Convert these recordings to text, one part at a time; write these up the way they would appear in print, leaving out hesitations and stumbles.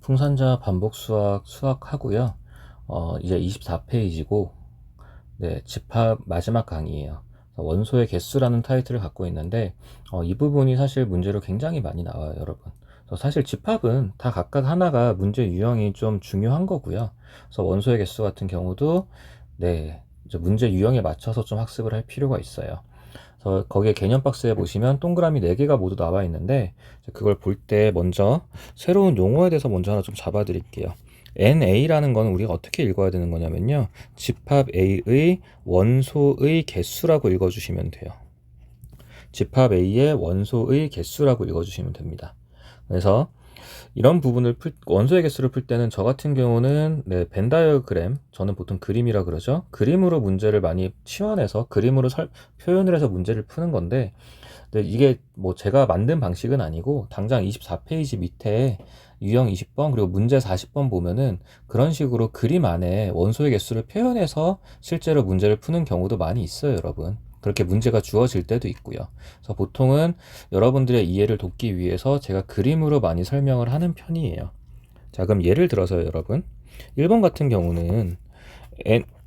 풍산자 반복 수학하고요. 이제 24페이지고, 네, 집합 마지막 강의예요. 원소의 개수라는 타이틀을 갖고 있는데, 이 부분이 사실 문제로 굉장히 많이 나와요, 여러분. 사실 집합은 다 각각 하나가 문제 유형이 좀 중요한 거고요. 그래서 원소의 개수 같은 경우도, 네, 이제 문제 유형에 맞춰서 좀 학습을 할 필요가 있어요. 그래서 거기에 개념 박스에 보시면 동그라미 4개가 모두 나와 있는데, 그걸 볼 때 먼저 새로운 용어에 대해서 먼저 하나 좀 잡아 드릴게요. NA라는 거는 우리가 어떻게 읽어야 되는 거냐면요, 집합 A의 원소의 개수라고 읽어주시면 돼요. 집합 A의 원소의 개수라고 읽어주시면 됩니다. 그래서 이런 부분을 원소의 개수를 풀 때는 저 같은 경우는, 네, 벤 다이어그램, 저는 보통 그림이라 그러죠. 그림으로 문제를 많이 치환해서 그림으로 표현을 해서 문제를 푸는 건데, 근데 이게 뭐 제가 만든 방식은 아니고, 당장 24페이지 밑에 유형 20번 그리고 문제 40번 보면은 그런 식으로 그림 안에 원소의 개수를 표현해서 실제로 문제를 푸는 경우도 많이 있어요, 여러분. 그렇게 문제가 주어질 때도 있고요. 그래서 보통은 여러분들의 이해를 돕기 위해서 제가 그림으로 많이 설명을 하는 편이에요. 자, 그럼 예를 들어서 여러분, 1번 같은 경우는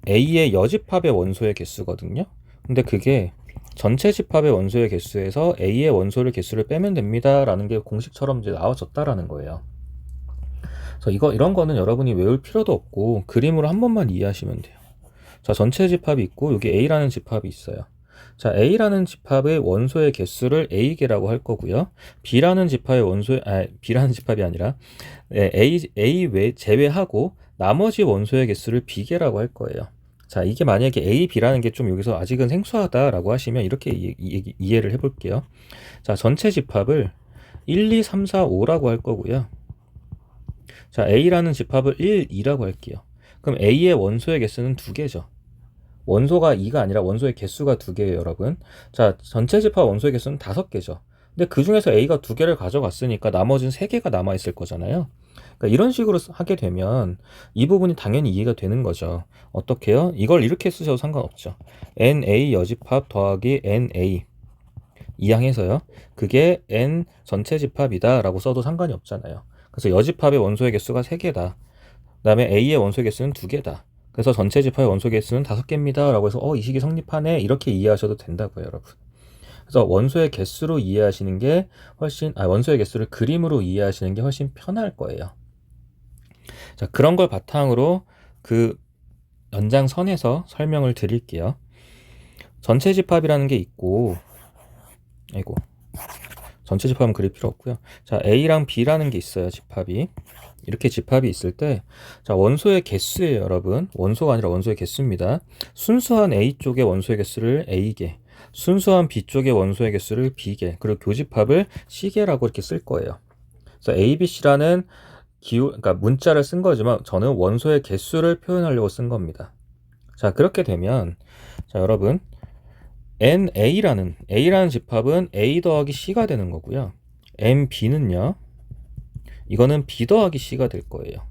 A의 여집합의 원소의 개수거든요. 근데 그게 전체 집합의 원소의 개수에서 A의 원소를 개수를 빼면 됩니다 라는 게 공식처럼 이제 나와졌다라는 거예요. 그래서 이런 거는 여러분이 외울 필요도 없고 그림으로 한 번만 이해하시면 돼요. 자, 전체 집합이 있고 여기 A라는 집합이 있어요. 자, A라는 집합의 원소의 개수를 A개라고 할 거고요. B라는 집합의 B라는 집합이 아니라, 네, A 제외하고 나머지 원소의 개수를 B개라고 할 거예요. 자, 이게 만약에 A, B라는 게 좀 여기서 아직은 생소하다라고 하시면 이렇게 이해를 해볼게요. 자, 전체 집합을 1, 2, 3, 4, 5라고 할 거고요. 자, A라는 집합을 1, 2라고 할게요. 그럼 A의 원소의 개수는 2개죠. 원소가 2가 아니라 원소의 개수가 2개예요, 여러분. 자, 전체 집합 원소의 개수는 5개죠. 근데 그 중에서 A가 2개를 가져갔으니까 나머지는 3개가 남아있을 거잖아요. 그러니까 이런 식으로 하게 되면 이 부분이 당연히 이해가 되는 거죠. 어떻게요? 이걸 이렇게 쓰셔도 상관없죠. NA 여집합 더하기 NA 이항해서요. 그게 N 전체 집합이다 라고 써도 상관이 없잖아요. 그래서 여집합의 원소의 개수가 3개다. 그 다음에 A의 원소의 개수는 2개다. 그래서 전체 집합의 원소 개수는 5개입니다 라고 해서 이 식이 성립하네, 이렇게 이해하셔도 된다고요, 여러분. 그래서 원소의 개수로 이해하시는 게 원소의 개수를 그림으로 이해하시는 게 훨씬 편할 거예요. 자, 그런 걸 바탕으로 그 연장선에서 설명을 드릴게요. 전체 집합이라는 게 있고, 전체 집합은 그릴 필요 없고요. 자, A랑 B라는 게 있어요, 집합이. 이렇게 집합이 있을 때, 자, 원소의 개수예요, 여러분. 원소가 아니라 원소의 개수입니다. 순수한 A 쪽의 원소의 개수를 A개, 순수한 B 쪽의 원소의 개수를 B개, 그리고 교집합을 C개라고 이렇게 쓸 거예요. 그래서 A, B, C라는 그러니까 문자를 쓴 거지만 저는 원소의 개수를 표현하려고 쓴 겁니다. 자, 그렇게 되면, 자, 여러분, A라는 집합은 A 더하기 C가 되는 거고요. NB는요, 이거는 B 더하기 C가 될 거예요.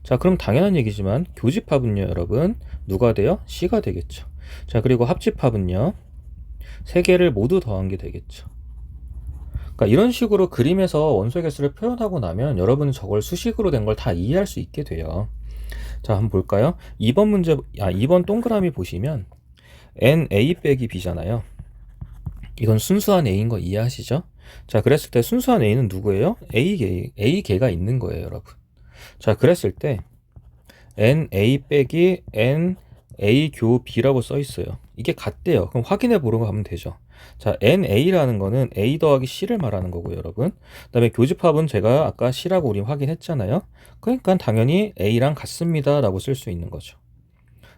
자, 그럼 당연한 얘기지만 교집합은요, 여러분, 누가 돼요? C가 되겠죠. 자, 그리고 합집합은요, 3개를 모두 더한 게 되겠죠. 그러니까 이런 식으로 그림에서 원소의 개수를 표현하고 나면 여러분은 저걸 수식으로 된 걸 다 이해할 수 있게 돼요. 자, 한번 볼까요? 2번 동그라미 보시면 NA 빼기 B잖아요. 이건 순수한 A인 거 이해하시죠? 자, 그랬을 때 순수한 A는 누구예요? A개가 있는 거예요, 여러분. 자, 그랬을 때 NA 빼기 NA 교 B라고 써 있어요. 이게 같대요. 그럼 확인해 보러 가면 되죠. 자, NA라는 거는 A 더하기 C를 말하는 거고요, 여러분. 그 다음에 교집합은 제가 아까 C라고 우리 확인했잖아요. 그러니까 당연히 A랑 같습니다 라고 쓸 수 있는 거죠.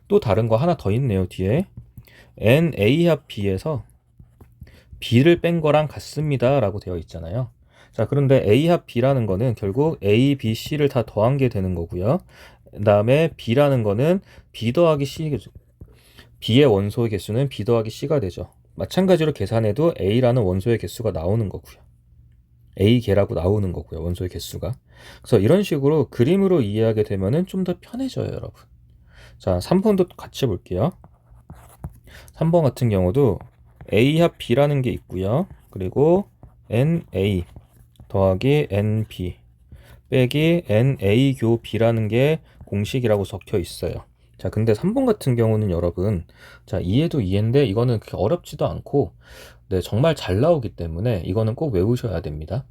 또 다른 거 하나 더 있네요, 뒤에. NA 합 B에서 B를 뺀 거랑 같습니다 라고 되어 있잖아요. 자, 그런데 A 합 B라는 거는 결국 A, B, C를 다 더한 게 되는 거고요. 그 다음에 B라는 거는 B 더하기 C, B의 원소의 개수는 B 더하기 C가 되죠. 마찬가지로 계산해도 A라는 원소의 개수가 나오는 거고요. A개라고 나오는 거고요, 원소의 개수가. 그래서 이런 식으로 그림으로 이해하게 되면은 좀 더 편해져요, 여러분. 자, 3번도 같이 볼게요. 3번 같은 경우도 A 합 B라는 게 있고요. 그리고 NA 더하기 NB 빼기 NA 교 B라는 게 공식이라고 적혀 있어요. 자, 근데 3번 같은 경우는 여러분, 자, 이해도 이해인데 이거는 그렇게 어렵지도 않고, 네, 정말 잘 나오기 때문에 이거는 꼭 외우셔야 됩니다.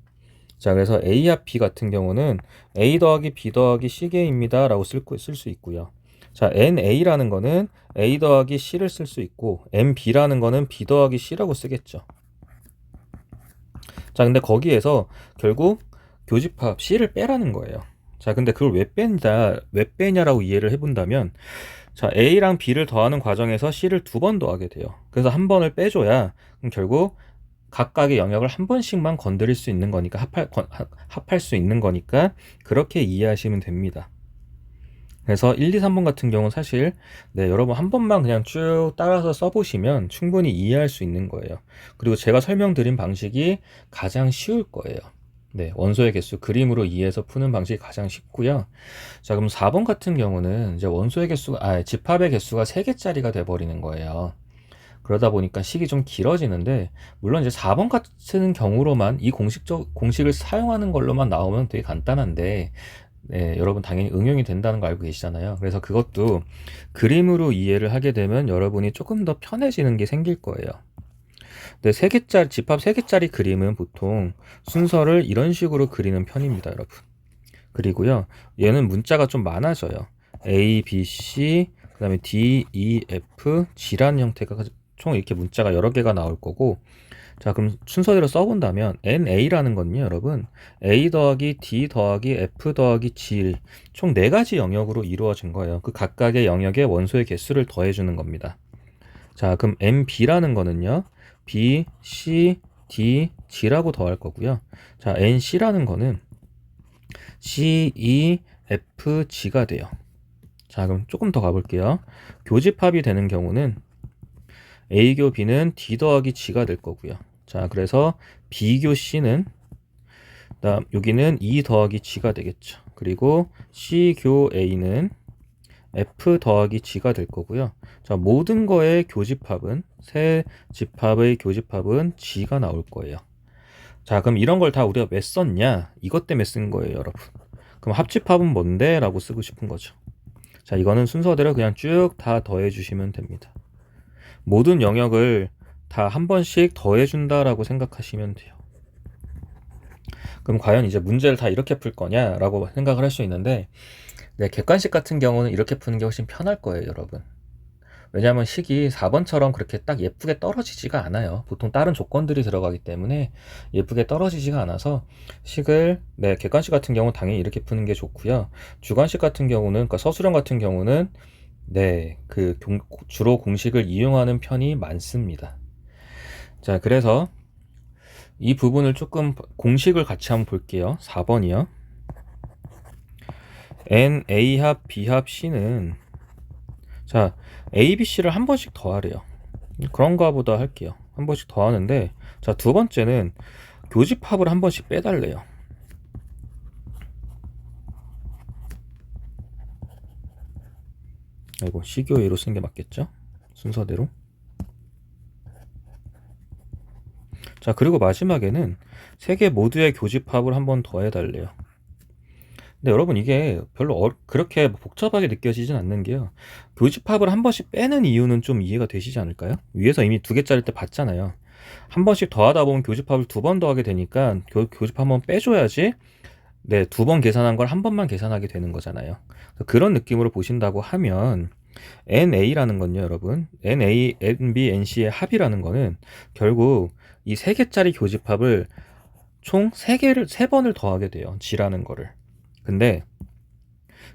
자, 그래서 A 합 B 같은 경우는 A 더하기 B 더하기 C개입니다 라고 쓸 수 있고요. 자, NA라는 거는 A 더하기 C를 쓸 수 있고, NB라는 거는 B 더하기 C라고 쓰겠죠. 자, 근데 거기에서 결국 교집합 C를 빼라는 거예요. 자, 근데 그걸 왜 빼냐라고 이해를 해본다면, 자, A랑 B를 더하는 과정에서 C를 2번 더하게 돼요. 그래서 한 번을 빼줘야 결국 각각의 영역을 한 번씩만 건드릴 수 있는 거니까 합할 수 있는 거니까 그렇게 이해하시면 됩니다. 그래서 1, 2, 3번 같은 경우는 사실 네, 여러분 한 번만 그냥 쭉 따라서 써보시면 충분히 이해할 수 있는 거예요. 그리고 제가 설명드린 방식이 가장 쉬울 거예요. 네, 원소의 개수 그림으로 이해해서 푸는 방식이 가장 쉽고요. 자, 그럼 4번 같은 경우는 이제 원소의 개수가 집합의 개수가 3개짜리가 돼 버리는 거예요. 그러다 보니까 식이 좀 길어지는데, 물론 이제 4번 같은 경우로만 이 공식을 사용하는 걸로만 나오면 되게 간단한데, 네, 여러분 당연히 응용이 된다는 거 알고 계시잖아요. 그래서 그것도 그림으로 이해를 하게 되면 여러분이 조금 더 편해지는 게 생길 거예요. 근데 집합 3개짜리 그림은 보통 순서를 이런 식으로 그리는 편입니다, 여러분. 그리고요, 얘는 문자가 좀 많아져요. A, B, C, 그 다음에 D, E, F, G라는 형태가 총 이렇게 문자가 여러 개가 나올 거고, 자, 그럼 순서대로 써본다면 NA라는 건요, 여러분, A 더하기 D 더하기 F 더하기 G 총 4가지 영역으로 이루어진 거예요. 그 각각의 영역에 원소의 개수를 더해주는 겁니다. 자, 그럼 NB라는 거는요, B, C, D, G라고 더할 거고요. 자, NC라는 거는 C, E, F, G가 돼요. 자, 그럼 조금 더 가볼게요. 교집합이 되는 경우는 A교 B는 D 더하기 G가 될 거고요. 자, 그래서 B교 C는 여기는 E 더하기 G가 되겠죠. 그리고 C교 A는 F 더하기 G가 될 거고요. 자, 모든 거의 교집합은 세 집합의 교집합은 G가 나올 거예요. 자, 그럼 이런 걸 다 우리가 왜 썼냐? 이것 때문에 쓴 거예요, 여러분. 그럼 합집합은 뭔데? 라고 쓰고 싶은 거죠. 자, 이거는 순서대로 그냥 쭉 다 더해 주시면 됩니다. 모든 영역을 다 한 번씩 더해준다라고 생각하시면 돼요. 그럼 과연 이제 문제를 다 이렇게 풀 거냐라고 생각을 할 수 있는데, 네, 객관식 같은 경우는 이렇게 푸는 게 훨씬 편할 거예요, 여러분. 왜냐하면 식이 4번처럼 그렇게 딱 예쁘게 떨어지지가 않아요. 보통 다른 조건들이 들어가기 때문에 예쁘게 떨어지지가 않아서 식을, 네, 객관식 같은 경우는 당연히 이렇게 푸는 게 좋고요. 주관식 같은 경우는, 그러니까 서술형 같은 경우는 네, 주로 공식을 이용하는 편이 많습니다. 자, 그래서 이 부분을 조금 공식을 같이 한번 볼게요. 4번이요. N, A 합, B 합, C는, 자, A, B, C를 한 번씩 더하래요. 그런가 보다 할게요. 한 번씩 더하는데, 자, 두 번째는 교집합을 한 번씩 빼달래요. 아이고, C교 A로 쓴 게 맞겠죠? 순서대로. 자, 그리고 마지막에는 세 개 모두의 교집합을 한번 더해달래요. 근데 여러분 이게 별로 그렇게 복잡하게 느껴지진 않는 게요. 교집합을 한 번씩 빼는 이유는 좀 이해가 되시지 않을까요? 위에서 이미 2개짜리 때 봤잖아요. 한 번씩 더하다 보면 교집합을 2번 더하게 되니까 교집합 한번 빼줘야지 네, 2번 계산한 걸 한 번만 계산하게 되는 거잖아요. 그런 느낌으로 보신다고 하면 NA라는 건요, 여러분. NA, NB, NC의 합이라는 거는 결국 이 3개짜리 교집합을 총 3번을 더하게 돼요. G라는 거를. 근데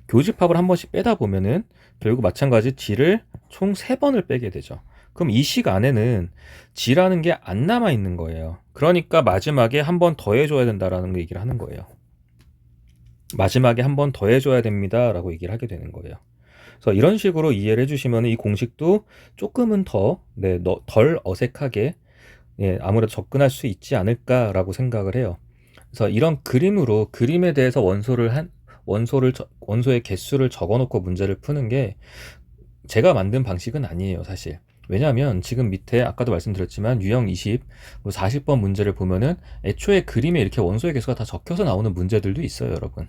교집합을 한 번씩 빼다 보면은 결국 마찬가지 G를 총 3번을 빼게 되죠. 그럼 이 식 안에는 G라는 게 안 남아 있는 거예요. 그러니까 마지막에 한 번 더해줘야 된다라는 얘기를 하는 거예요. 마지막에 한 번 더해줘야 됩니다 라고 얘기를 하게 되는 거예요. 그래서 이런 식으로 이해를 해주시면 이 공식도 조금은 덜 어색하게 아무래도 접근할 수 있지 않을까라고 생각을 해요. 그래서 이런 그림에 대해서 원소의 개수를 적어놓고 문제를 푸는 게 제가 만든 방식은 아니에요, 사실. 왜냐하면 지금 밑에 아까도 말씀드렸지만 유형 20, 40번 문제를 보면은 애초에 그림에 이렇게 원소의 개수가 다 적혀서 나오는 문제들도 있어요, 여러분.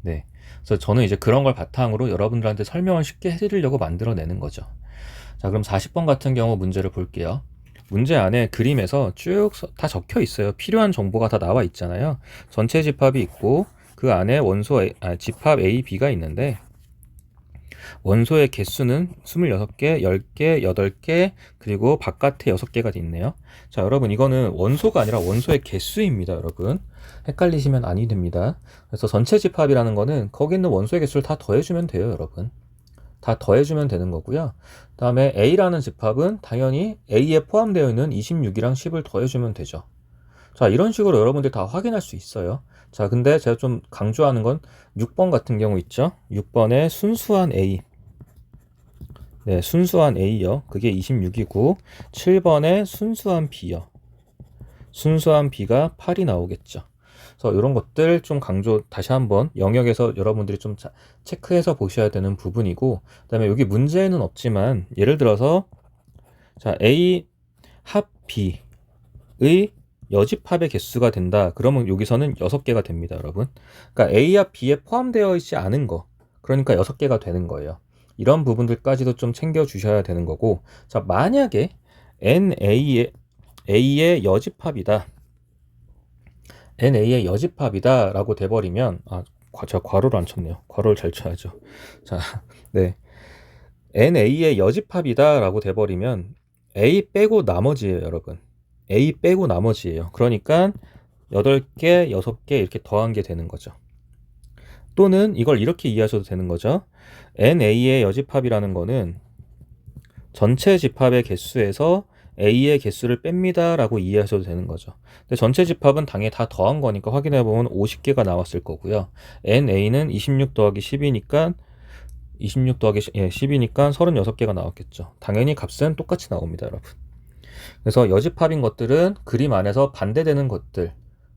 네. 그래서 저는 이제 그런 걸 바탕으로 여러분들한테 설명을 쉽게 해드리려고 만들어내는 거죠. 자, 그럼 40번 같은 경우 문제를 볼게요. 문제 안에 그림에서 쭉 다 적혀 있어요. 필요한 정보가 다 나와 있잖아요. 전체 집합이 있고 그 안에 집합 A, B가 있는데 원소의 개수는 26개, 10개, 8개, 그리고 바깥에 6개가 있네요. 자, 여러분 이거는 원소가 아니라 원소의 개수입니다, 여러분. 헷갈리시면 아니 됩니다. 그래서 전체 집합이라는 거는 거기 있는 원소의 개수를 다 더해주면 돼요, 여러분. 다 더해주면 되는 거고요. 그 다음에 A라는 집합은 당연히 A에 포함되어 있는 26이랑 10을 더해주면 되죠. 자, 이런 식으로 여러분들 다 확인할 수 있어요. 자, 근데 제가 좀 강조하는 건 6번 같은 경우 있죠. 6번에 순수한 A. 네, 순수한 A요. 그게 26이고 7번에 순수한 B요. 순수한 B가 8이 나오겠죠. 그래서 이런 것들 좀 강조 다시 한번 영역에서 여러분들이 좀 체크해서 보셔야 되는 부분이고, 그다음에 여기 문제는 없지만 예를 들어서 자, A 합 B의 여집합의 개수가 된다. 그러면 여기서는 6개가 됩니다, 여러분. 그러니까 A와 B에 포함되어 있지 않은 거. 그러니까 6개가 되는 거예요. 이런 부분들까지도 좀 챙겨 주셔야 되는 거고. 자, 만약에 A의 여집합이다. NA의 여집합이다 라고 돼버리면 제가 괄호를 안 쳤네요. 괄호를 잘 쳐야죠. 자, 네. NA의 여집합이다 라고 돼버리면 A 빼고 나머지예요, 여러분. A 빼고 나머지예요. 그러니까 8개, 6개 이렇게 더한 게 되는 거죠. 또는 이걸 이렇게 이해하셔도 되는 거죠. NA의 여집합이라는 거는 전체 집합의 개수에서 A의 개수를 뺍니다 라고 이해하셔도 되는 거죠. 근데 전체 집합은 당연히 다 더한 거니까 확인해보면 50개가 나왔을 거고요. NA는 26 더하기 10이니까 26 더하기 10이니까 36개가 나왔겠죠. 당연히 값은 똑같이 나옵니다, 여러분. 그래서 여집합인 것들은 그림 안에서 반대되는 것들,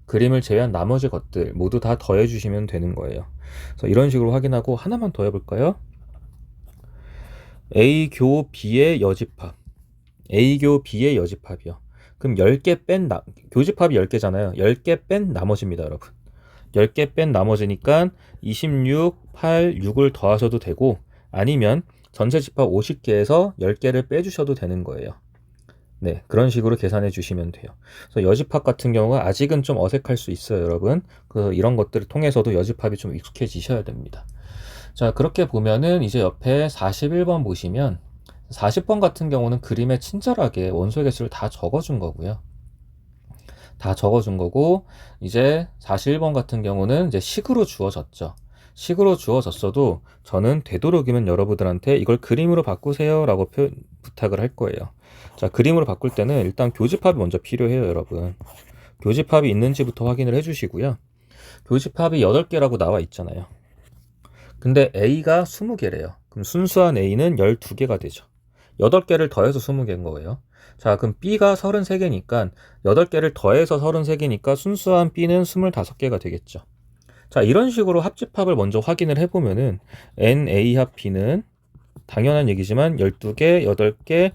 그림을 제외한 나머지 것들 모두 다 더해주시면 되는 거예요. 그래서 이런 식으로 확인하고 하나만 더 해볼까요? A교 B의 여집합. A교 B의 여집합이요. 그럼 10개 뺀 교집합이 10개잖아요. 10개 뺀 나머지입니다, 여러분. 10개 뺀 나머지니까 26, 8, 6을 더하셔도 되고, 아니면 전체 집합 50개에서 10개를 빼주셔도 되는 거예요. 네, 그런 식으로 계산해 주시면 돼요. 그래서 여집합 같은 경우가 아직은 좀 어색할 수 있어요, 여러분. 그래서 이런 것들을 통해서도 여집합이 좀 익숙해지셔야 됩니다. 자, 그렇게 보면은 이제 옆에 41번 보시면 40번 같은 경우는 그림에 친절하게 원소의 개수를 다 적어준 거고요. 다 적어준 거고, 이제 41번 같은 경우는 이제 식으로 주어졌죠. 식으로 주어졌어도 저는 되도록이면 여러분들한테 이걸 그림으로 바꾸세요 라고 부탁을 할 거예요. 자, 그림으로 바꿀 때는 일단 교집합이 먼저 필요해요, 여러분. 교집합이 있는지부터 확인을 해주시고요. 교집합이 8개라고 나와 있잖아요. 근데 A가 20개래요. 그럼 순수한 A는 12개가 되죠. 8개를 더해서 20개인 거예요. 자, 그럼 B가 33개니까 8개를 더해서 33개니까 순수한 B는 25개가 되겠죠. 자, 이런 식으로 합집합을 먼저 확인을 해보면은 NA 합 B는 당연한 얘기지만 12개, 8개,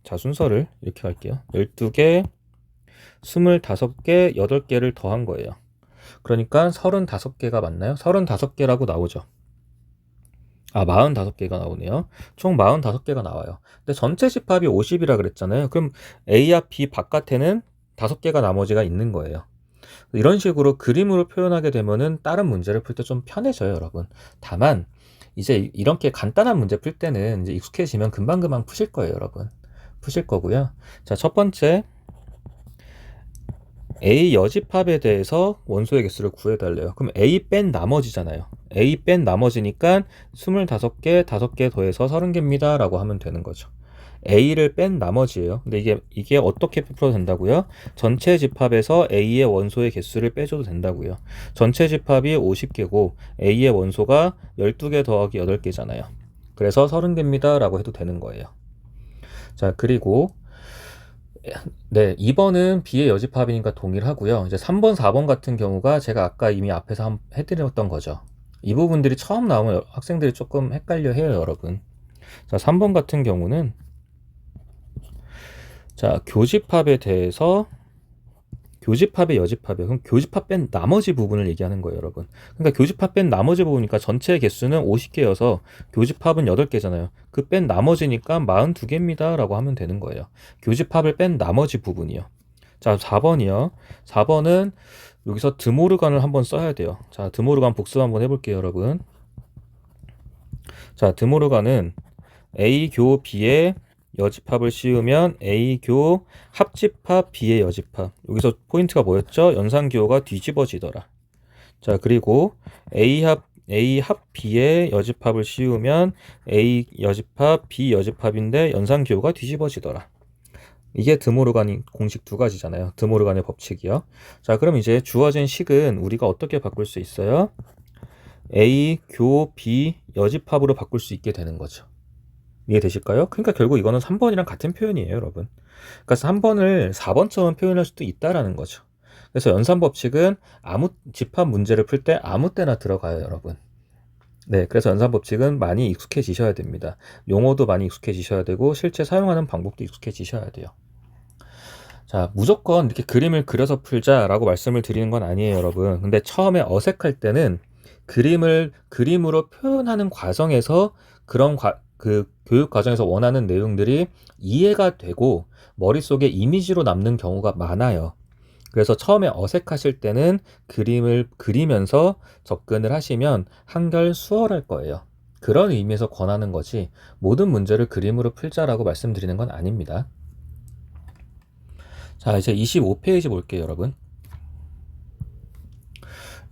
자, 순서를 이렇게 할게요. 12개, 25개, 8개를 더한 거예요. 그러니까 35개가 맞나요? 35개라고 나오죠. 45개가 나오네요. 총 45개가 나와요. 근데 전체 집합이 50이라 그랬잖아요. 그럼 A와 B 바깥에는 5개가 나머지가 있는 거예요. 이런 식으로 그림으로 표현하게 되면은 다른 문제를 풀 때 좀 편해져요, 여러분. 다만 이제 이렇게 간단한 문제 풀 때는 이제 익숙해지면 금방금방 푸실 거예요, 여러분. 푸실 거고요. 자, 첫 번째 A 여집합에 대해서 원소의 개수를 구해달래요. 그럼 A 뺀 나머지잖아요. A 뺀 나머지니까 25개, 5개 더해서 30개입니다 라고 하면 되는 거죠. A를 뺀 나머지예요. 근데 이게 어떻게 풀어도 된다고요? 전체 집합에서 A의 원소의 개수를 빼줘도 된다고요. 전체 집합이 50개고 A의 원소가 12개 더하기 8개잖아요. 그래서 30개입니다 라고 해도 되는 거예요. 자, 그리고 네, 2번은 B의 여집합이니까 동일하고요. 이제 3번, 4번 같은 경우가 제가 아까 이미 앞에서 해드렸던 거죠. 이 부분들이 처음 나오면 학생들이 조금 헷갈려 해요, 여러분. 자, 3번 같은 경우는 자, 교집합에 대해서 교집합의 여집합이요. 그럼 교집합 뺀 나머지 부분을 얘기하는 거예요, 여러분. 그러니까 교집합 뺀 나머지 부분이니까 전체 개수는 50개여서 교집합은 8개잖아요. 그 뺀 나머지니까 42개입니다. 라고 하면 되는 거예요. 교집합을 뺀 나머지 부분이요. 자, 4번이요. 4번은 여기서 드모르간을 한번 써야 돼요. 자, 드모르간 복습 한번 해볼게요, 여러분. 자, 드모르간은 A교 B의 여집합을 씌우면 A교 합집합 B의 여집합. 여기서 포인트가 뭐였죠? 연산기호가 뒤집어지더라. 자, 그리고 A 합 B의 여집합을 씌우면 A 여집합 B 여집합인데 연산기호가 뒤집어지더라. 이게 드모르간 공식 두 가지잖아요. 드모르간의 법칙이요. 자, 그럼 이제 주어진 식은 우리가 어떻게 바꿀 수 있어요? A 교 B 여집합으로 바꿀 수 있게 되는 거죠. 이해되실까요? 그러니까 결국 이거는 3번이랑 같은 표현이에요, 여러분. 그러니까 3번을 4번처럼 표현할 수도 있다라는 거죠. 그래서 연산법칙은 아무 집합 문제를 풀 때 아무 때나 들어가요, 여러분. 네, 그래서 연산법칙은 많이 익숙해지셔야 됩니다. 용어도 많이 익숙해지셔야 되고 실제 사용하는 방법도 익숙해지셔야 돼요. 자, 무조건 이렇게 그림을 그려서 풀자라고 말씀을 드리는 건 아니에요, 여러분. 근데 처음에 어색할 때는 그림을 그림으로 표현하는 과정에서 그 교육 과정에서 원하는 내용들이 이해가 되고 머릿속에 이미지로 남는 경우가 많아요. 그래서 처음에 어색하실 때는 그림을 그리면서 접근을 하시면 한결 수월할 거예요. 그런 의미에서 권하는 거지 모든 문제를 그림으로 풀자라고 말씀드리는 건 아닙니다. 자, 이제 25페이지 볼게요, 여러분.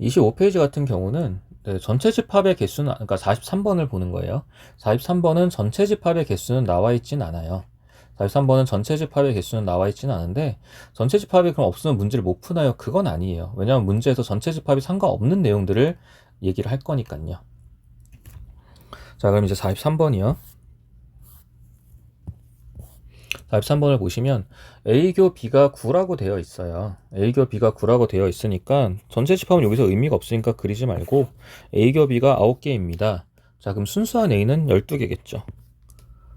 25페이지 같은 경우는 전체 집합의 개수는, 그러니까 43번을 보는 거예요. 43번은 전체 집합의 개수는 나와 있진 않아요. 43번은 전체 집합의 개수는 나와 있지는 않은데 전체 집합이 그럼 없으면 문제를 못 푸나요? 그건 아니에요. 왜냐하면 문제에서 전체 집합이 상관없는 내용들을 얘기를 할 거니까요. 자, 그럼 이제 43번이요. 43번을 보시면 A교 B가 9라고 되어 있어요. A교 B가 9라고 되어 있으니까 전체 집합은 여기서 의미가 없으니까 그리지 말고 A교 B가 9개입니다. 자, 그럼 순수한 A는 12개겠죠.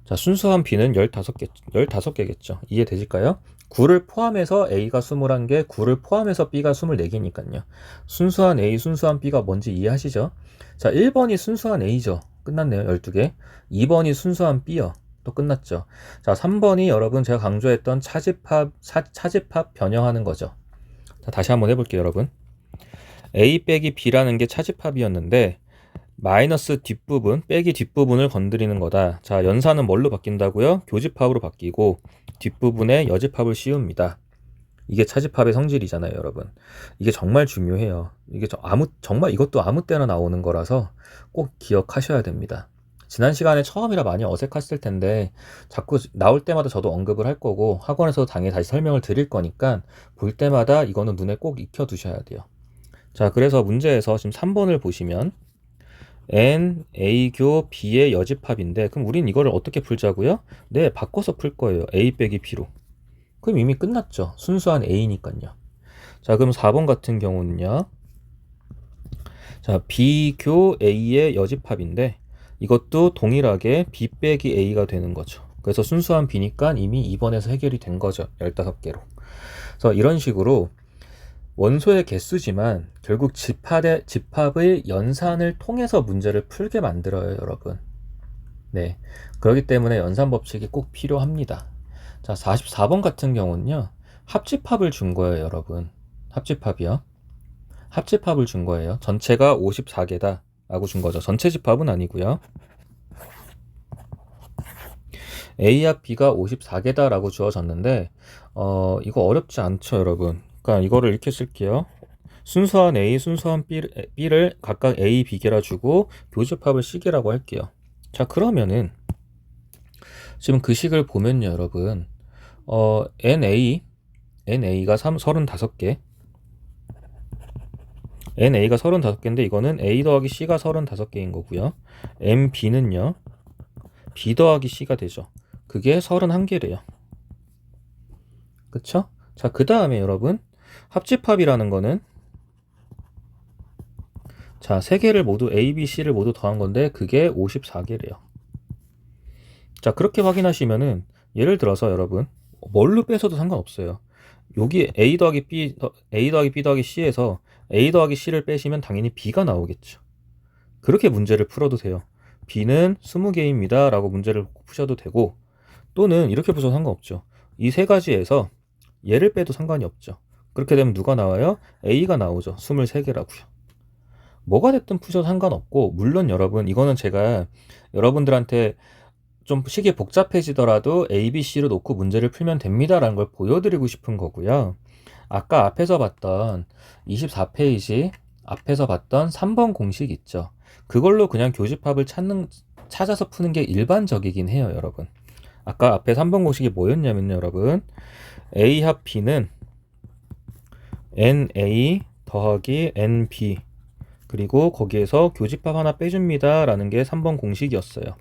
자, 순수한 B는 15개겠죠. 이해되실까요? 9를 포함해서 A가 21개, 9를 포함해서 B가 24개니까요. 순수한 A, 순수한 B가 뭔지 이해하시죠? 자, 1번이 순수한 A죠. 끝났네요. 12개. 2번이 순수한 B요. 또 끝났죠. 자, 3번이 여러분 제가 강조했던 차집합 변형하는 거죠. 자, 다시 한번 해볼게요, 여러분. A 빼기 B라는 게 차집합이었는데 마이너스 뒷부분, 빼기 뒷부분을 건드리는 거다. 자, 연산은 뭘로 바뀐다고요? 교집합으로 바뀌고 뒷부분에 여집합을 씌웁니다. 이게 차집합의 성질이잖아요, 여러분. 이게 정말 중요해요. 이게 정말 이것도 아무 때나 나오는 거라서 꼭 기억하셔야 됩니다. 지난 시간에 처음이라 많이 어색하실 텐데 자꾸 나올 때마다 저도 언급을 할 거고 학원에서도 당연히 다시 설명을 드릴 거니까 볼 때마다 이거는 눈에 꼭 익혀 두셔야 돼요. 자, 그래서 문제에서 지금 3번을 보시면 N, A교 B의 여집합인데 그럼 우린 이거를 어떻게 풀자고요? 네, 바꿔서 풀 거예요. A 빼기 B로. 그럼 이미 끝났죠. 순수한 A니까요. 자, 그럼 4번 같은 경우는요. 자, B교 A의 여집합인데 이것도 동일하게 B 빼기 A가 되는 거죠. 그래서 순수한 B니까 이미 2번에서 해결이 된 거죠. 15개로. 그래서 이런 식으로 원소의 개수지만 결국 집합의 연산을 통해서 문제를 풀게 만들어요, 여러분. 네. 그렇기 때문에 연산 법칙이 꼭 필요합니다. 자, 44번 같은 경우는요. 합집합을 준 거예요, 여러분. 합집합이요. 합집합을 준 거예요. 전체가 54개다 라고 준 거죠. 전체 집합은 아니고요. A 합 B가 54개다 라고 주어졌는데 이거 어렵지 않죠, 여러분. 그러니까 이거를 이렇게 쓸게요. 순수한 A, 순수한 B를 각각 A, B개라 주고 교집합을 C개라고 할게요. 자, 그러면은 지금 그 식을 보면요, 여러분. NA가 35개. NA가 35개인데 이거는 A 더하기 C가 35개인 거고요. MB는요. B 더하기 C가 되죠. 그게 31개래요. 그쵸? 자, 그 다음에 여러분 합집합이라는 거는 자, 3개를 모두 A, B, C를 모두 더한 건데 그게 54개래요. 자, 그렇게 확인하시면은 예를 들어서 여러분 뭘로 빼서도 상관없어요. 여기 A 더하기 B 더하기 C에서 A 더하기 C를 빼시면 당연히 B가 나오겠죠. 그렇게 문제를 풀어도 돼요. B는 20개입니다 라고 문제를 푸셔도 되고, 또는 이렇게 푸셔도 상관없죠. 이 세 가지에서 얘를 빼도 상관이 없죠. 그렇게 되면 누가 나와요? A가 나오죠. 23개라고요. 뭐가 됐든 푸셔도 상관없고, 물론 여러분 이거는 제가 여러분들한테 좀 식이 복잡해지더라도 A, B, C로 놓고 문제를 풀면 됩니다라는 걸 보여드리고 싶은 거고요. 아까 앞에서 봤던 24페이지 앞에서 봤던 3번 공식 있죠. 그걸로 그냥 교집합을 찾아서 푸는 게 일반적이긴 해요, 여러분. 아까 앞에 3번 공식이 뭐였냐면요, 여러분. A 합 B는 NA 더하기 NB, 그리고 거기에서 교집합 하나 빼줍니다 라는 게 3번 공식이었어요.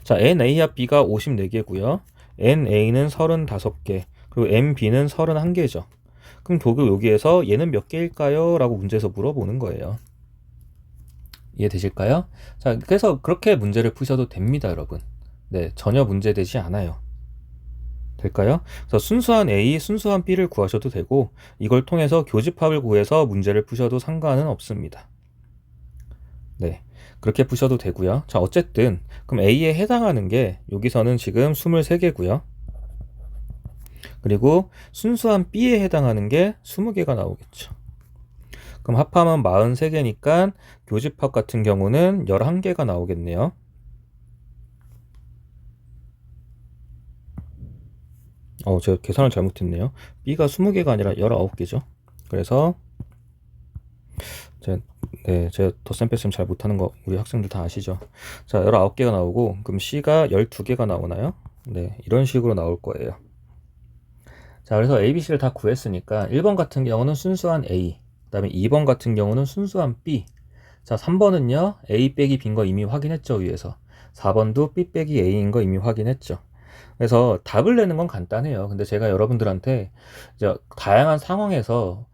자, NA 합 B가 54개고요. NA는 35개, 그리고 NB는 31개죠. 그럼 결국 여기에서 얘는 몇 개일까요? 라고 문제에서 물어보는 거예요. 이해되실까요? 자, 그래서 그렇게 문제를 푸셔도 됩니다, 여러분. 네, 전혀 문제되지 않아요. 될까요? 그래서 순수한 A, 순수한 B를 구하셔도 되고, 이걸 통해서 교집합을 구해서 문제를 푸셔도 상관은 없습니다. 네, 그렇게 푸셔도 되고요. 자, 어쨌든 그럼 A에 해당하는 게 여기서는 지금 23개고요. 그리고 순수한 B에 해당하는 게 20개가 나오겠죠. 그럼 합하면 43개니까 교집합 같은 경우는 11개가 나오겠네요. 제가 계산을 잘못했네요. B가 20개가 아니라 19개죠. 그래서 제가 덧셈 뺄셈 잘 못하는 거 우리 학생들 다 아시죠? 자, 19개가 나오고, 그럼 C가 12개가 나오나요? 네, 이런 식으로 나올 거예요. 자, 그래서 A, B, C를 다 구했으니까 1번 같은 경우는 순수한 A, 그 다음에 2번 같은 경우는 순수한 B. 자, 3번은요 A 빼기 B인 거 이미 확인했죠, 위에서. 4번도 B 빼기 A인 거 이미 확인했죠. 그래서 답을 내는 건 간단해요. 근데 제가 여러분들한테 이제 다양한 상황에서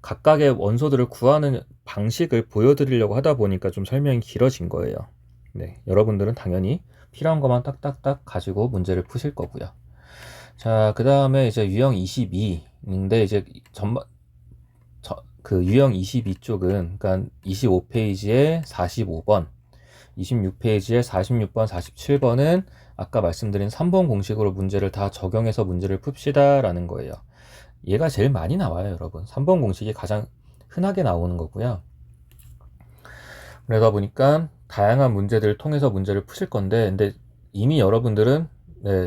각각의 원소들을 구하는 방식을 보여드리려고 하다 보니까 좀 설명이 길어진 거예요. 네, 여러분들은 당연히 필요한 것만 딱딱딱 가지고 문제를 푸실 거고요. 자, 그 다음에 이제 유형 22인데, 이제 그 유형 22쪽은, 그러니까 25페이지에 45번, 26페이지에 46번, 47번은 아까 말씀드린 3번 공식으로 문제를 다 적용해서 문제를 풉시다 라는 거예요. 얘가 제일 많이 나와요, 여러분. 3번 공식이 가장 흔하게 나오는 거고요. 그러다 보니까 다양한 문제들을 통해서 문제를 푸실 건데, 근데 이미 여러분들은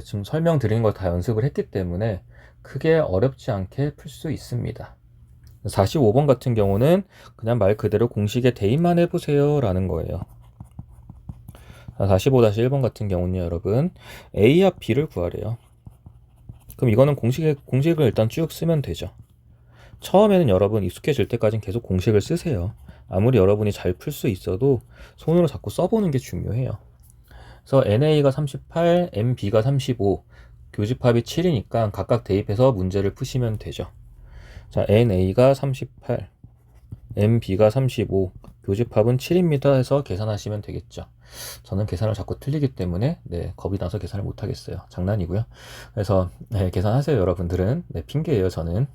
지금 설명드리는 걸 다 연습을 했기 때문에 크게 어렵지 않게 풀 수 있습니다. 45번 같은 경우는 그냥 말 그대로 공식에 대입만 해보세요 라는 거예요. 45-1번 같은 경우는요, 여러분, A 합 B를 구하래요. 그럼 이거는 공식을 일단 쭉 쓰면 되죠. 처음에는 여러분 익숙해질 때까지는 계속 공식을 쓰세요. 아무리 여러분이 잘 풀 수 있어도 손으로 자꾸 써보는 게 중요해요. 그래서 NA가 38, MB가 35, 교집합이 7이니까 각각 대입해서 문제를 푸시면 되죠. 자, NA가 38, MB가 35, 교집합은 7입니다 해서 계산하시면 되겠죠. 저는 계산을 자꾸 틀리기 때문에 겁이 나서 계산을 못하겠어요. 장난이고요. 그래서 계산하세요, 여러분들은. 핑계예요, 저는.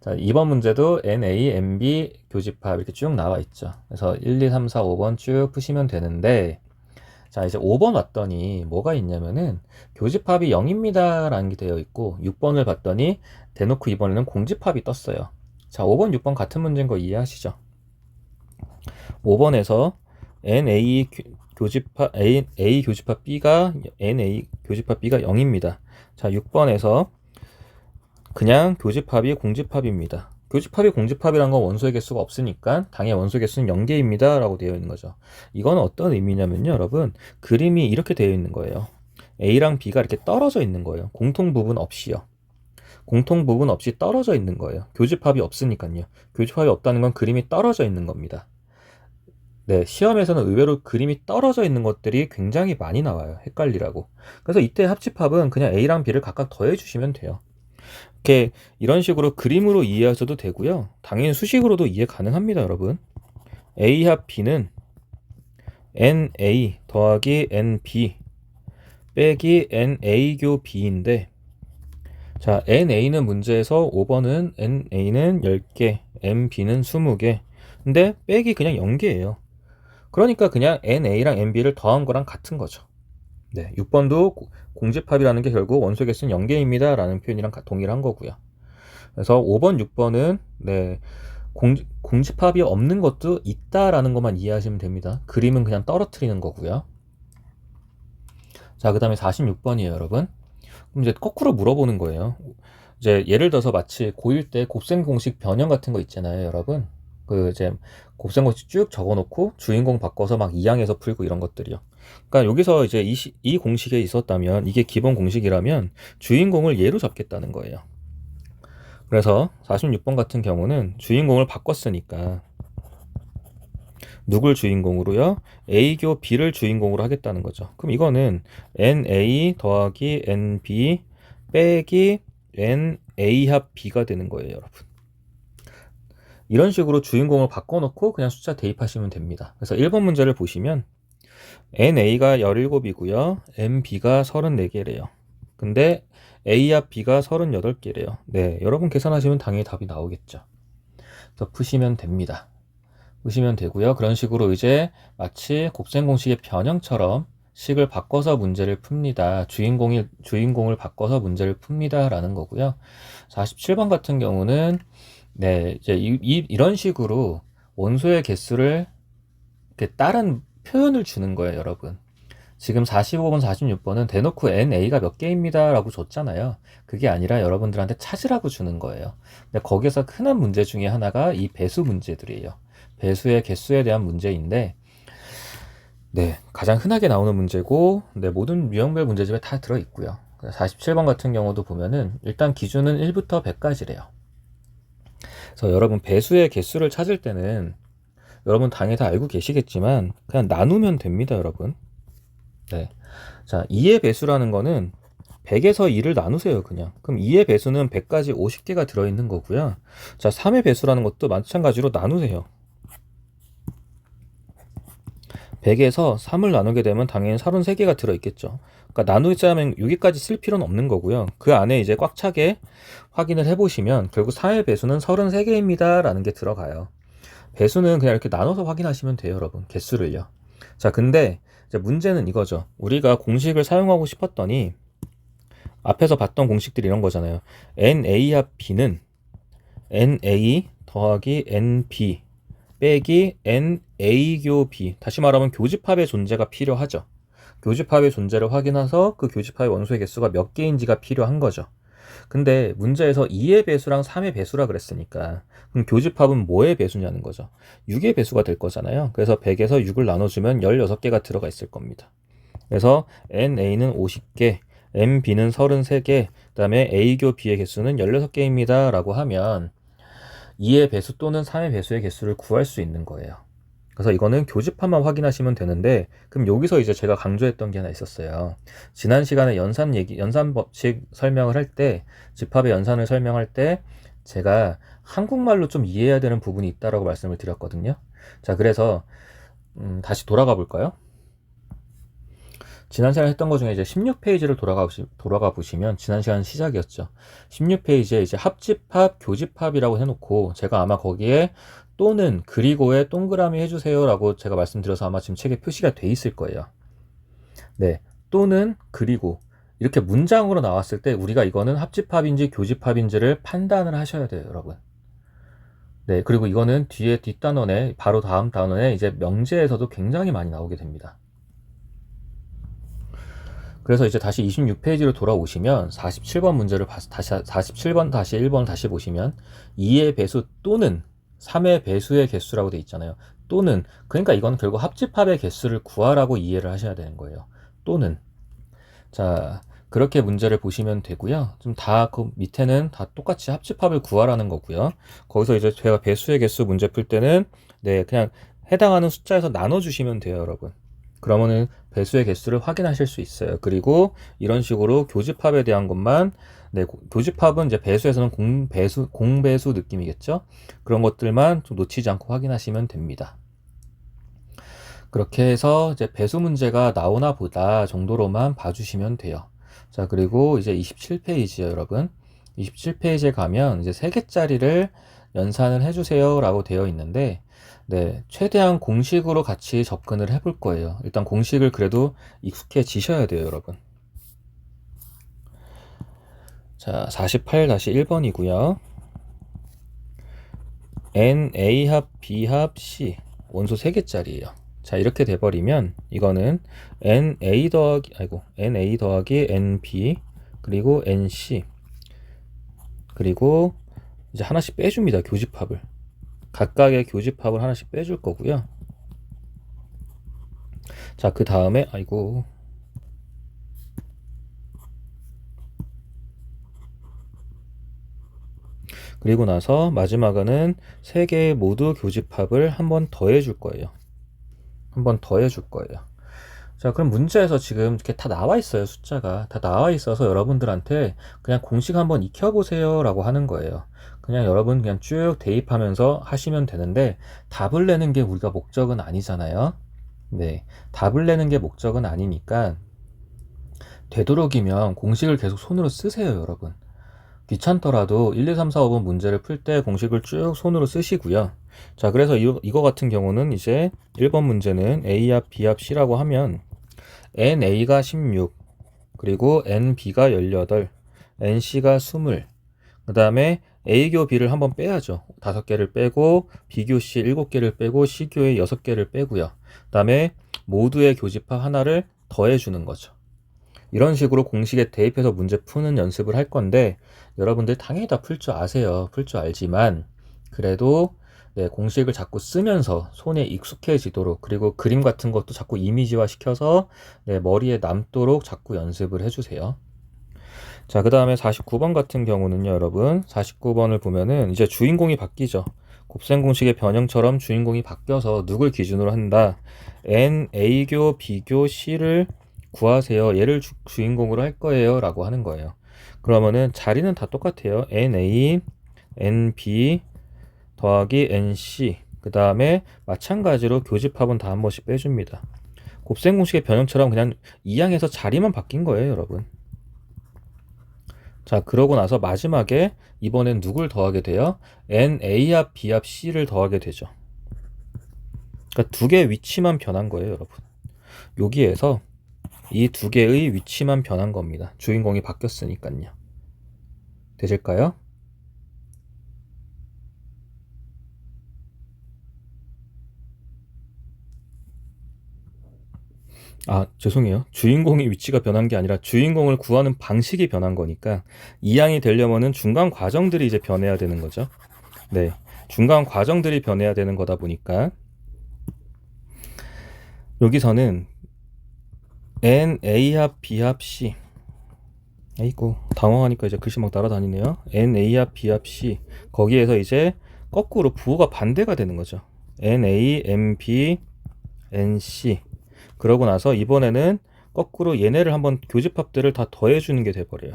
자, 2번 문제도 NA, MB, 교집합 이렇게 쭉 나와 있죠. 그래서 1, 2, 3, 4, 5번 쭉 푸시면 되는데, 자, 이제 5번 왔더니 뭐가 있냐면은 교집합이 0입니다 라는 게 되어 있고, 6번을 봤더니 대놓고 이번에는 공집합이 떴어요. 자, 5번, 6번 같은 문제인 거 이해하시죠? 5번에서 NA 교집합 A 교집합 B가 NA 교집합 B가 0입니다. 자, 6번에서 그냥 교집합이 공집합입니다. 교집합이 공집합이란 건 원소의 개수가 없으니까 당연히 원소 개수는 0개입니다 라고 되어 있는 거죠. 이건 어떤 의미냐면요, 여러분, 그림이 이렇게 되어 있는 거예요. A랑 B가 이렇게 떨어져 있는 거예요. 공통 부분 없이요. 공통 부분 없이 떨어져 있는 거예요. 교집합이 없으니까요. 교집합이 없다는 건 그림이 떨어져 있는 겁니다. 네, 시험에서는 의외로 그림이 떨어져 있는 것들이 굉장히 많이 나와요. 헷갈리라고. 그래서 이때 합집합은 그냥 A랑 B를 각각 더해 주시면 돼요. 이렇게 이런 식으로 그림으로 이해하셔도 되고요. 당연히 수식으로도 이해 가능합니다, 여러분. A 합 B는 NA 더하기 NB 빼기 NA교 B인데, 자, NA는 문제에서 5번은 NA는 10개, MB는 20개. 근데 빼기 그냥 0개예요. 그러니까 그냥 NA랑 NB를 더한 거랑 같은 거죠. 네, 6번도 공집합이라는 게 결국 원소의 개수는 0개입니다 라는 표현이랑 동일한 거고요. 그래서 5번, 6번은 네, 공집합이 없는 것도 있다라는 것만 이해하시면 됩니다. 그림은 그냥 떨어뜨리는 거고요. 자, 그 다음에 46번이에요, 여러분. 그럼 이제 거꾸로 물어보는 거예요. 이제 예를 들어서 마치 고1 때 곱셈 공식 변형 같은 거 있잖아요, 여러분. 그 이제 곱셈 공식 쭉 적어놓고 주인공 바꿔서 막 이항해서 풀고 이런 것들이요. 그러니까 여기서 이제 이 공식에 있었다면 이게 기본 공식이라면 주인공을 얘로 잡겠다는 거예요. 그래서 46번 같은 경우는 주인공을 바꿨으니까 누굴 주인공으로요? A교 B를 주인공으로 하겠다는 거죠. 그럼 이거는 NA 더하기 NB 빼기 NA 합 B가 되는 거예요, 여러분. 이런 식으로 주인공을 바꿔놓고 그냥 숫자 대입하시면 됩니다. 그래서 1번 문제를 보시면 NA가 17이고요. MB가 34개래요. 근데 A 합 B가 38개래요. 네, 여러분 계산하시면 당연히 답이 나오겠죠. 그래서 푸시면 됩니다. 보시면 되고요. 그런 식으로 이제 마치 곱셈 공식의 변형처럼 식을 바꿔서 문제를 풉니다. 주인공을 바꿔서 문제를 풉니다. 라는 거고요. 47번 같은 경우는 네, 이제 이런 식으로 원소의 개수를 이렇게 다른 표현을 주는 거예요, 여러분. 지금 45번, 46번은 대놓고 NA가 몇 개입니다 라고 줬잖아요. 그게 아니라 여러분들한테 찾으라고 주는 거예요. 근데 거기서 흔한 문제 중에 하나가 이 배수 문제들이에요. 배수의 개수에 대한 문제인데, 네, 가장 흔하게 나오는 문제고, 네, 모든 유형별 문제집에 다 들어있고요. 47번 같은 경우도 보면은 일단 기준은 1부터 100까지래요. 그래서 여러분 배수의 개수를 찾을 때는 여러분 당연히 다 알고 계시겠지만 그냥 나누면 됩니다, 여러분. 네. 자, 2의 배수라는 거는 100에서 2를 나누세요, 그냥. 그럼 2의 배수는 100까지 50개가 들어있는 거고요. 자, 3의 배수라는 것도 마찬가지로 나누세요. 100에서 3을 나누게 되면 당연히 33개가 들어있겠죠. 그러니까 나누자면 여기까지 쓸 필요는 없는 거고요. 그 안에 이제 꽉 차게 확인을 해보시면 결국 4의 배수는 33개입니다 라는 게 들어가요. 배수는 그냥 이렇게 나눠서 확인하시면 돼요, 여러분. 개수를요. 자, 근데 이제 문제는 이거죠. 우리가 공식을 사용하고 싶었더니 앞에서 봤던 공식들이 이런 거잖아요. NA 합 B는 NA 더하기 NB 빼기 NA교 B. 다시 말하면 교집합의 존재가 필요하죠. 교집합의 존재를 확인해서 그 교집합의 원소의 개수가 몇 개인지가 필요한 거죠. 근데 문제에서 2의 배수랑 3의 배수라 그랬으니까 그럼 교집합은 뭐의 배수냐는 거죠. 6의 배수가 될 거잖아요. 그래서 100에서 6을 나눠주면 16개가 들어가 있을 겁니다. 그래서 NA는 50개, MB는 33개, 그 다음에 A교 B의 개수는 16개입니다 라고 하면 2의 배수 또는 3의 배수의 개수를 구할 수 있는 거예요. 그래서 이거는 교집합만 확인하시면 되는데, 그럼 여기서 이제 제가 강조했던 게 하나 있었어요. 지난 시간에 연산 법칙 설명을 할 때, 집합의 연산을 설명할 때, 제가 한국말로 좀 이해해야 되는 부분이 있다라고 말씀을 드렸거든요. 자, 그래서, 다시 돌아가 볼까요? 지난 시간에 했던 것 중에 이제 16페이지를 돌아가 보시면 지난 시간 시작이었죠. 16페이지에 이제 합집합, 교집합이라고 해놓고 제가 아마 거기에 또는 그리고에 동그라미 해주세요 라고 제가 말씀드려서 아마 지금 책에 표시가 돼 있을 거예요. 네, 또는 그리고 이렇게 문장으로 나왔을 때 우리가 이거는 합집합인지 교집합인지를 판단을 하셔야 돼요, 여러분. 네, 그리고 이거는 뒤에 뒷단원에 바로 다음 단원에 이제 명제에서도 굉장히 많이 나오게 됩니다. 그래서 이제 다시 26페이지로 돌아오시면 47번 문제를 47번 다시 1번 다시 보시면 2의 배수 또는 3의 배수의 개수라고 돼 있잖아요. 또는, 그러니까 이건 결국 합집합의 개수를 구하라고 이해를 하셔야 되는 거예요. 또는. 자, 그렇게 문제를 보시면 되고요. 좀 다 그 밑에는 다 똑같이 합집합을 구하라는 거고요. 거기서 이제 제가 배수의 개수 문제 풀 때는 네, 그냥 해당하는 숫자에서 나눠주시면 돼요, 여러분. 그러면은 배수의 개수를 확인하실 수 있어요. 그리고 이런 식으로 교집합에 대한 것만, 네, 교집합은 이제 배수에서는 공배수 느낌이겠죠? 그런 것들만 좀 놓치지 않고 확인하시면 됩니다. 그렇게 해서 이제 배수 문제가 나오나 보다 정도로만 봐주시면 돼요. 자, 그리고 이제 27페이지요, 여러분. 27페이지에 가면 이제 3개짜리를 연산을 해주세요 라고 되어 있는데, 네, 최대한 공식으로 같이 접근을 해볼 거예요. 일단 공식을 그래도 익숙해지셔야 돼요, 여러분. 자, 48-1번이고요. N, A 합, B 합, C. 원소 3개짜리예요. 자, 이렇게 돼버리면 이거는 NA 더하기 NB 그리고 NC 그리고 이제 하나씩 빼줍니다. 교집합을. 각각의 교집합을 하나씩 빼줄 거고요. 자, 그 다음에 그리고 나서 마지막에는 3개 모두 교집합을 한 번 더 해줄 거예요. 한 번 더 해줄 거예요. 자, 그럼 문제에서 지금 이렇게 다 나와 있어요. 숫자가 다 나와 있어서 여러분들한테 그냥 공식 한번 익혀보세요 라고 하는 거예요. 그냥 여러분 그냥 쭉 대입하면서 하시면 되는데, 답을 내는 게 우리가 목적은 아니잖아요. 네, 답을 내는 게 목적은 아니니까 되도록이면 공식을 계속 손으로 쓰세요, 여러분. 귀찮더라도 1, 2, 3, 4, 5번 문제를 풀 때 공식을 쭉 손으로 쓰시고요. 자, 그래서 이거 같은 경우는 이제 1번 문제는 A 합 B 합 C라고 하면 NA가 16, 그리고 NB가 18, NC가 20, 그 다음에 A교 B를 한번 빼야죠. 5개를 빼고 B교 C 7개를 빼고 C교에 6개를 빼고요. 그 다음에 모두의 교집합 하나를 더해주는 거죠. 이런 식으로 공식에 대입해서 문제 푸는 연습을 할 건데, 여러분들 당연히 다 풀 줄 아세요. 풀 줄 알지만 그래도 네, 공식을 자꾸 쓰면서 손에 익숙해지도록, 그리고 그림 같은 것도 자꾸 이미지화 시켜서 네, 머리에 남도록 자꾸 연습을 해주세요. 자, 그 다음에 49번 같은 경우는요, 여러분 49번을 보면은 이제 주인공이 바뀌죠. 곱셈 공식의 변형처럼 주인공이 바뀌어서 누굴 기준으로 한다. N, A교, B교, C를 구하세요. 얘를 주인공으로 할 거예요 라고 하는 거예요. 그러면은 자리는 다 똑같아요. NA, NB 더하기 NC, 그 다음에 마찬가지로 교집합은 다 한 번씩 빼줍니다. 곱셈 공식의 변형처럼 그냥 이항에서 자리만 바뀐 거예요, 여러분. 자, 그러고 나서 마지막에 이번엔 누굴 더하게 돼요? NA 합 B 합 C를 더하게 되죠. 그러니까 두 개의 위치만 변한 거예요, 여러분. 여기에서 이 두 개의 위치만 변한 겁니다. 주인공이 바뀌었으니까요. 되실까요? 아, 죄송해요. 주인공의 위치가 변한 게 아니라 주인공을 구하는 방식이 변한 거니까 이항이 되려면은 중간 과정들이 이제 변해야 되는 거죠. 네, 중간 과정들이 변해야 되는 거다 보니까 여기서는 N, A 합, B 합, C. 아이고, 당황하니까 이제 글씨 막 날아다니네요. N, A 합, B 합, C. 거기에서 이제 거꾸로 부호가 반대가 되는 거죠. N, A, M, B, N, C. 그러고 나서 이번에는 거꾸로 얘네를 한번 교집합들을 다 더해주는 게 돼버려요.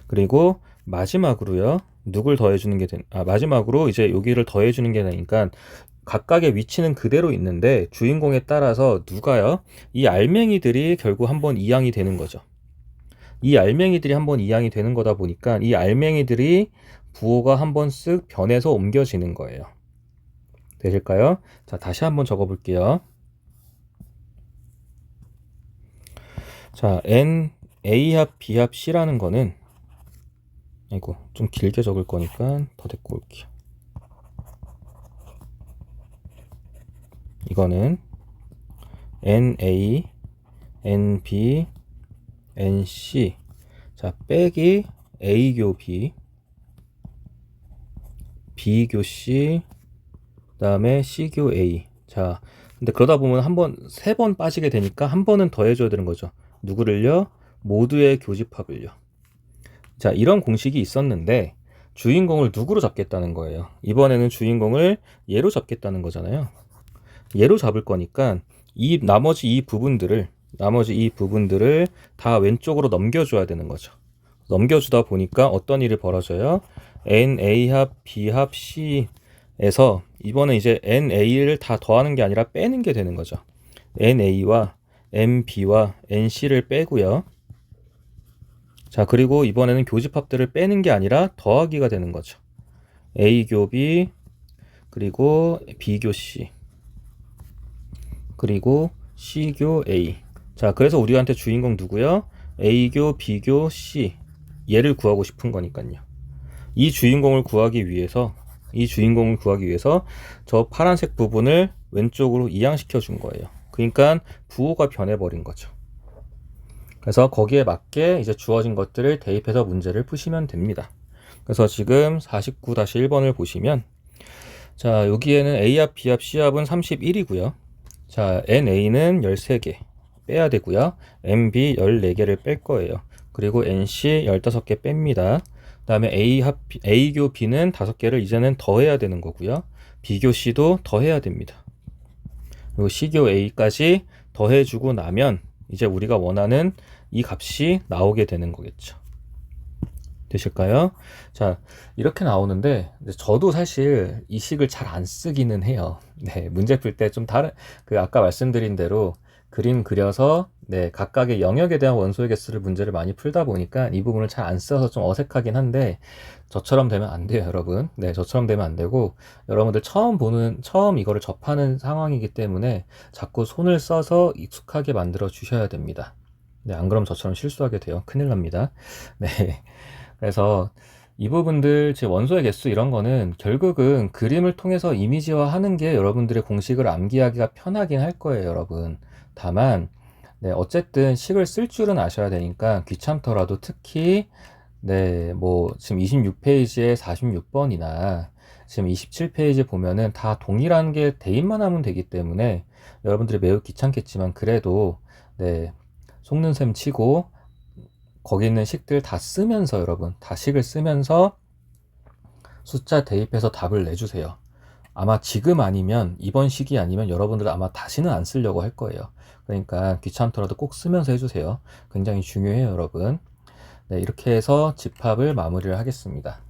그리고 마지막으로요, 누굴 더해주는 게 마지막으로 이제 여기를 더해주는 게 되니까 각각의 위치는 그대로 있는데 주인공에 따라서 누가요? 이 알맹이들이 결국 한번 이항이 되는 거죠. 이 알맹이들이 한번 이항이 되는 거다 보니까 이 알맹이들이 부호가 한번 쓱 변해서 옮겨지는 거예요. 되실까요? 자, 다시 한번 적어볼게요. 자, N, A 합, B 합, C라는 거는 아이고, 좀 길게 적을 거니까 더 데리고 올게요. 이거는 NA, NB, NC, 자, 빼기 A교 B, B교 C, 그 다음에 C교 A. 자, 근데 그러다 보면 세 번 빠지게 되니까 한 번은 더 해줘야 되는 거죠. 누구를요? 모두의 교집합을요. 자, 이런 공식이 있었는데 주인공을 누구로 잡겠다는 거예요. 이번에는 주인공을 얘로 잡겠다는 거잖아요. 얘로 잡을 거니까 나머지 이 부분들을 다 왼쪽으로 넘겨줘야 되는 거죠. 넘겨주다 보니까 어떤 일이 벌어져요? NA 합 B 합 C에서 이번에 이제 NA를 다 더하는 게 아니라 빼는 게 되는 거죠. NA와 MB와 NC를 빼고요. 자, 그리고 이번에는 교집합들을 빼는 게 아니라 더하기가 되는 거죠. A교 B, 그리고 B교 C, 그리고 C교 A. 자, 그래서 우리한테 주인공 누구요? A교, B교, C. 얘를 구하고 싶은 거니까요. 이 주인공을 구하기 위해서 저 파란색 부분을 왼쪽으로 이양시켜 준 거예요. 그러니까 부호가 변해버린 거죠. 그래서 거기에 맞게 이제 주어진 것들을 대입해서 문제를 푸시면 됩니다. 그래서 지금 49-1번을 보시면, 자, 여기에는 A합, B합, C합은 31이고요. 자, NA는 13개 빼야 되고요. NB 14개를 뺄 거예요. 그리고 NC 15개 뺍니다. 그 다음에 A교 B는 5개를 이제는 더해야 되는 거고요. B교 C도 더해야 됩니다. 그리고 C교 A까지 더해주고 나면 이제 우리가 원하는 이 값이 나오게 되는 거겠죠. 되실까요? 자, 이렇게 나오는데 저도 사실 이 식을 잘 안 쓰기는 해요. 네, 문제 풀 때 좀 다른, 아까 말씀드린 대로 그림 그려서 각각의 영역에 대한 원소의 개수를 문제를 많이 풀다 보니까 이 부분을 잘 안 써서 좀 어색하긴 한데, 저처럼 되면 안 돼요, 여러분. 네, 저처럼 되면 안 되고, 여러분들 처음 이거를 접하는 상황이기 때문에 자꾸 손을 써서 익숙하게 만들어 주셔야 됩니다. 네, 안 그러면 저처럼 실수하게 돼요. 큰일 납니다. 네. 그래서 이 부분들, 제 원소의 개수 이런 거는 결국은 그림을 통해서 이미지화 하는 게 여러분들의 공식을 암기하기가 편하긴 할 거예요, 여러분. 다만, 어쨌든 식을 쓸 줄은 아셔야 되니까 귀찮더라도 특히, 뭐, 지금 26페이지에 46번이나 지금 27페이지 보면은 다 동일한 게 대입만 하면 되기 때문에 여러분들이 매우 귀찮겠지만 그래도, 속는 셈 치고 거기 있는 식들 다 쓰면서 여러분 다 식을 쓰면서 숫자 대입해서 답을 내주세요. 아마 지금 아니면 이번 시기 아니면 여러분들은 아마 다시는 안 쓰려고 할 거예요. 그러니까 귀찮더라도 꼭 쓰면서 해주세요. 굉장히 중요해요, 여러분. 네, 이렇게 해서 집합을 마무리를 하겠습니다.